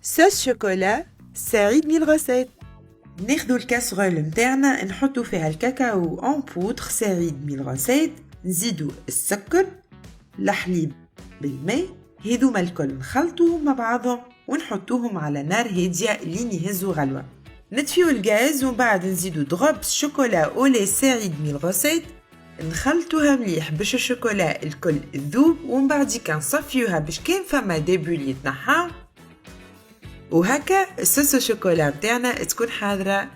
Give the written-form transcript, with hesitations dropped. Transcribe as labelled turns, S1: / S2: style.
S1: صوص شوكولا سعيد من الغسيل. ناخدو الكاسرول متاعنا نحطو فيها الكاكاو اون بودر سعيد من الغسيل، نزيدو السكر، الحليب بالماء، هذوما الكل نخلطوهم مع بعضهم ونحطوهم على نار هادية لين يهزو غلوة. نطفيو الغاز ومن بعد نزيدو دروبس شوكولا اولي سعيد من الغسيل، نخلطوها مليح باش الشوكولا الكل تذوب، ومن بعد نصفيوها باش كان فما ديبول يتنحى، وهكا الصوص الشوكولا متاعنا تكون حاضرة